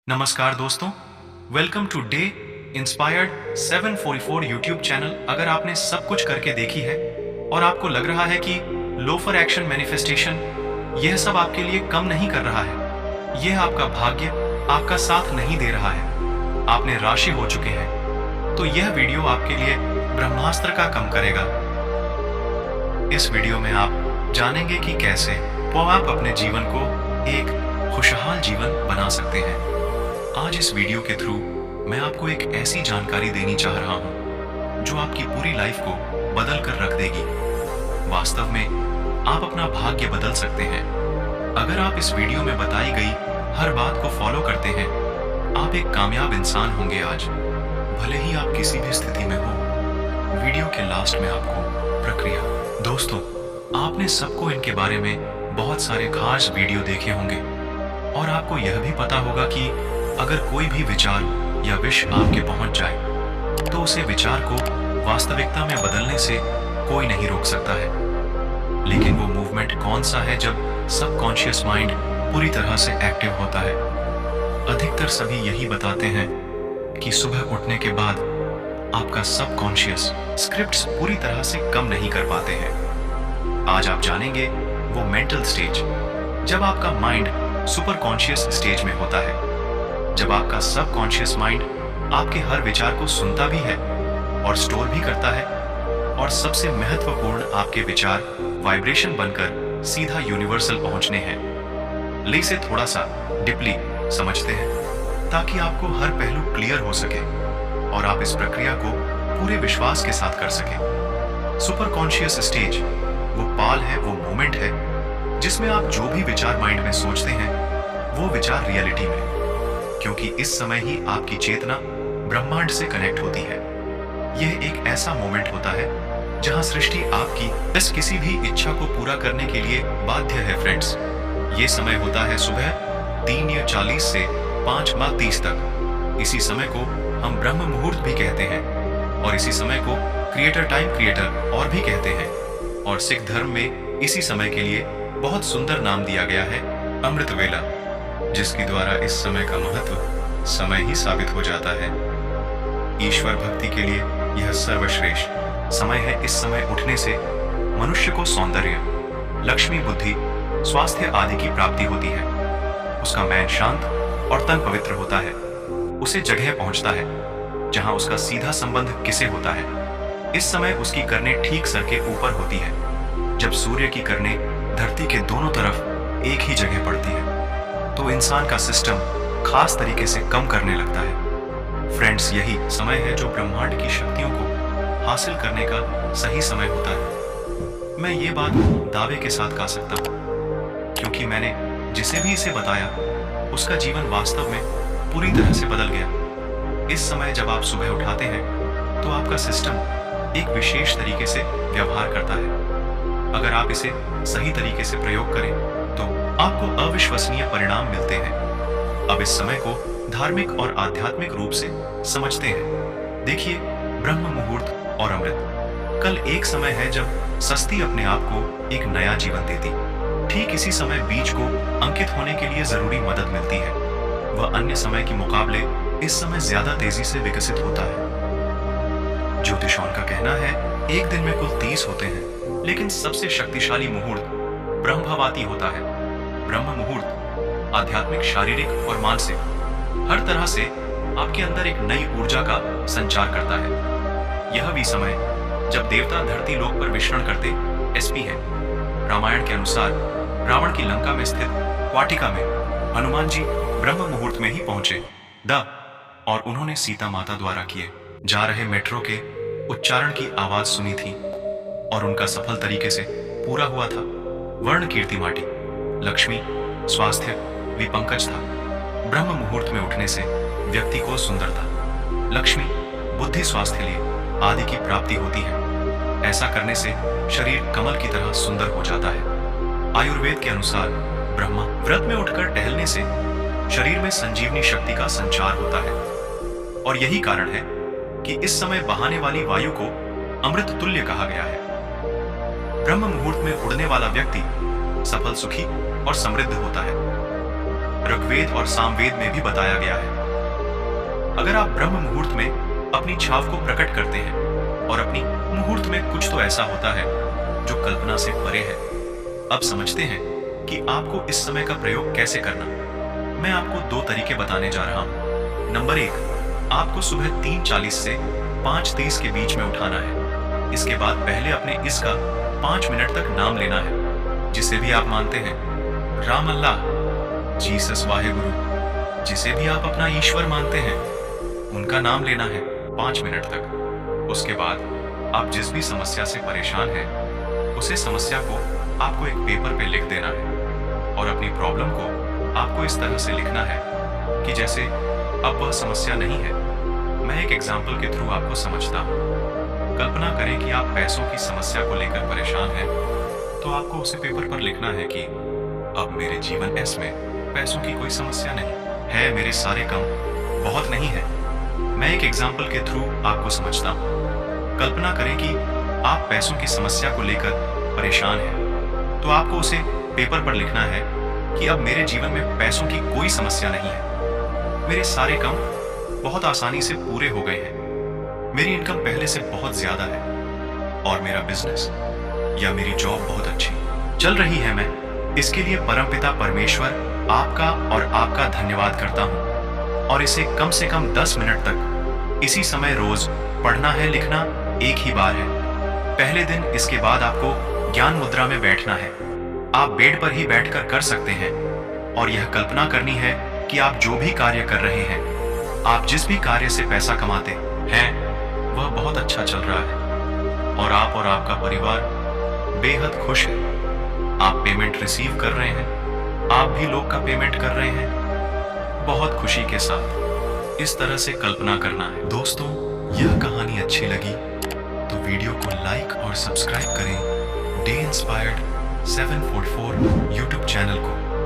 नमस्कार दोस्तों, welcome to day inspired 744 YouTube channel. अगर आपने सब कुछ करके देखी है और आपको लग रहा है कि लो फॉर एक्शन मैनिफेस्टेशन यह सब आपके लिए कम नहीं कर रहा है, यह आपका भाग्य आपका साथ नहीं दे रहा है, आप निराश हो चुके हैं, तो यह वीडियो आपके लिए ब्रह्मास्त्र का काम करेगा। इस वीडियो में आप जानेंगे कि कैसे आप अपने जीवन को एक खुशहाल जीवन बना सकते हैं। आज इस वीडियो के थ्रू मैं आपको एक ऐसी जानकारी देनी चाह रहा हूं जो आपकी पूरी लाइफ को बदल कर रख देगी। वास्तव में आप अपना भाग्य बदल सकते हैं। अगर आप इस वीडियो में बताई गई हर बात को फॉलो करते हैं, आप एक कामयाब इंसान होंगे आज, भले ही आप किसी भी स्थिति में हो। वीडियो के लास्ट में आपको प्रक्रिया। दोस्तों, आपने सबको इनके बारे में बहुत सारे खास वीडियो देखे होंगे और आपको यह भी पता होगा कि अगर कोई भी विचार या विश आपके पहुंच जाए तो उसे विचार को वास्तविकता में बदलने से कोई नहीं रोक सकता है। लेकिन वो मूवमेंट कौन सा है जब सबकॉन्शियस माइंड पूरी तरह से एक्टिव होता है? अधिकतर सभी यही बताते हैं कि सुबह उठने के बाद आपका सबकॉन्शियस स्क्रिप्ट्स पूरी तरह से कम नहीं कर पाते हैं। आज आप जानेंगे वो मेंटल स्टेज जब आपका माइंड सुपर कॉन्शियस स्टेज में होता है, जब आपका सबकॉन्शियस माइंड आपके हर विचार को सुनता भी है और स्टोर भी करता है, और सबसे महत्वपूर्ण आपके विचार वाइब्रेशन बनकर सीधा यूनिवर्सल पहुंचने हैं। ले इसे थोड़ा सा डीपली समझते हैं ताकि आपको हर पहलू क्लियर हो सके और आप इस प्रक्रिया को पूरे विश्वास के साथ कर सके। सुपर कॉन्शियस स्टेज वो पाल है, वो मोमेंट है जिसमें आप जो भी विचार माइंड में सोचते हैं वो विचार रियलिटी में, क्योंकि इस समय ही आपकी चेतना ब्रह्मांड से कनेक्ट होती है। यह एक ऐसा मोमेंट होता है जहां सृष्टि आपकी बस किसी भी इच्छा को पूरा करने के लिए बाध्य है। फ्रेंड्स, ये समय होता है सुबह 3:40 से 5:30 तक। इसी समय को हम ब्रह्म मुहूर्त भी कहते हैं और इसी समय को क्रिएटर टाइम क्रिएटर और भी कहते हैं। और सिख धर्म में इसी समय के लिए बहुत सुंदर नाम दिया गया है, अमृत वेला, जिसके द्वारा इस समय का महत्व समय ही साबित हो जाता है। ईश्वर भक्ति के लिए यह सर्वश्रेष्ठ समय है। इस समय उठने से मनुष्य को सौंदर्य, लक्ष्मी, बुद्धि, स्वास्थ्य आदि की प्राप्ति होती है। उसका मन शांत और तन पवित्र होता है। उसे जगह पहुंचता है जहां उसका सीधा संबंध किसे होता है। इस समय उसकी किरणें ठीक सर के ऊपर होती है। जब सूर्य की किरणें धरती के दोनों तरफ एक ही जगह पड़ती है तो इंसान का सिस्टम खास तरीके से कम करने लगता है। फ्रेंड्स, यही समय है जो ब्रह्मांड की शक्तियों को हासिल करने का सही समय होता है। मैं ये बात दावे के साथ कह सकता हूँ क्योंकि मैंने जिसे भी इसे बताया उसका जीवन वास्तव में पूरी तरह से बदल गया। इस समय जब आप सुबह उठाते हैं तो आपका सिस्टम एक विशेष तरीके से व्यवहार करता है। अगर आप इसे सही तरीके से प्रयोग करें तो आपको अविश्वसनीय परिणाम मिलते हैं। अब इस समय को धार्मिक और आध्यात्मिक रूप से समझते हैं। देखिए, ब्रह्म मुहूर्त और अमृत। कल एक समय है जब सस्ती अपने आप को एक नया जीवन देती। ठीक इसी समय बीज को अंकित होने के लिए जरूरी मदद मिलती है। वह अन्य समय के मुकाबले इस समय ज्यादा तेजी से विकसित होता है। ज्योतिषों का कहना है एक दिन में कुल 30 होते हैं, लेकिन सबसे शक्तिशाली मुहूर्त ब्रह्मवाती होता है। ब्रह्म मुहूर्त आध्यात्मिक, शारीरिक और मानसिक हर तरह से आपके अंदर एक नई ऊर्जा का संचार करता है। यह भी समय जब देवता धरती लोक पर विचरण करते एसपी है। रामायण के अनुसार रावण की लंका में स्थित वाटिका में हनुमान जी ब्रह्म मुहूर्त में ही पहुंचे और उन्होंने सीता माता द्वारा किए जा रहे मेट्रो के उच्चारण की आवाज सुनी थी और उनका सफल तरीके से पूरा हुआ था। वर्ण कीर्ति माटी, लक्ष्मी, स्वास्थ्य विपंकज था। ब्रह्म मुहूर्त में उठने से व्यक्ति को सुंदरता, लक्ष्मी, बुद्धि, स्वास्थ्य लिए आदि की प्राप्ति होती है। ऐसा करने से शरीर कमल की तरह सुंदर हो जाता है। आयुर्वेद के अनुसार ब्रह्मा व्रत में उठकर टहलने से शरीर में संजीवनी शक्ति का संचार होता है और यही कारण है कि इस समय बहाने वाली वायु को अमृत तुल्य कहा गया है। ब्रह्म मुहूर्त में उड़ने वाला व्यक्ति सफल, सुखी और समृद्ध होता है। ऋग्वेद और सामवेद में भी बताया गया है। अगर आप ब्रह्म मुहूर्त में अपनी छाव को प्रकट करते हैं और अपनी मुहूर्त में कुछ तो ऐसा होता है जो कल्पना से परे है। अब समझते हैं कि आपको इस समय का प्रयोग कैसे करना। मैं आपको 2 तरीके बताने जा रहा हूं। नंबर 1, आपको सुबह 3:40 से 5:30 के बीच में उठाना है। इसके बाद पहले अपने इसका 5 मिनट तक नाम लेना है, जिसे भी आप मानते हैं, राम अल्लाह, जीसस वाहेगुरु, जिसे भी आप अपना ईश्वर मानते हैं, उनका नाम लेना है 5 मिनट तक। उसके बाद आप जिस भी समस्या से परेशान हैं, उसे समस्या को आपको एक पेपर पे लिख देना है और अपनी प्रॉब्लम को आपको इस तरह से लिखना है कि जैसे अब वह समस्या नहीं है। मैं एक एग्जाम्पल के थ्रू आपको समझता हूँ। कल्पना करें कि आप पैसों की समस्या को लेकर परेशान हैं, तो आपको उसे पेपर पर लिखना है कि अब मेरे जीवन में पैसों की कोई समस्या नहीं है, मेरे सारे काम बहुत नहीं है। मैं एक एग्जाम्पल के थ्रू आपको समझता हूँ। कल्पना करें कि आप पैसों की समस्या को लेकर परेशान हैं, तो आपको उसे पेपर पर लिखना है कि अब मेरे जीवन में पैसों की कोई समस्या नहीं है, मेरे सारे काम बहुत आसानी से पूरे हो गए हैं, मेरी इनकम पहले से बहुत ज्यादा है और मेरा बिजनेस या मेरी जॉब बहुत अच्छी चल रही है। मैं इसके लिए परमपिता परमेश्वर आपका और आपका धन्यवाद करता हूँ और इसे कम से कम 10 मिनट तक इसी समय रोज पढ़ना है। लिखना एक ही बार है, पहले दिन। इसके बाद आपको ज्ञान मुद्रा में बैठना है। आप बेड पर ही बैठकर कर सकते हैं और यह कल्पना करनी है कि आप जो भी कार्य कर रहे हैं, आप जिस भी कार्य से पैसा कमाते हैं, वह बहुत अच्छा चल रहा है और आप और आपका परिवार बेहद खुश है। आप पेमेंट रिसीव कर रहे हैं, आप भी लोग का पेमेंट कर रहे हैं, बहुत खुशी के साथ। इस तरह से कल्पना करना है। दोस्तों, यह कहानी अच्छी लगी तो वीडियो को लाइक और सब्सक्राइब करें डे इंस्पायर्ड 744 यूट्यूब चैनल को।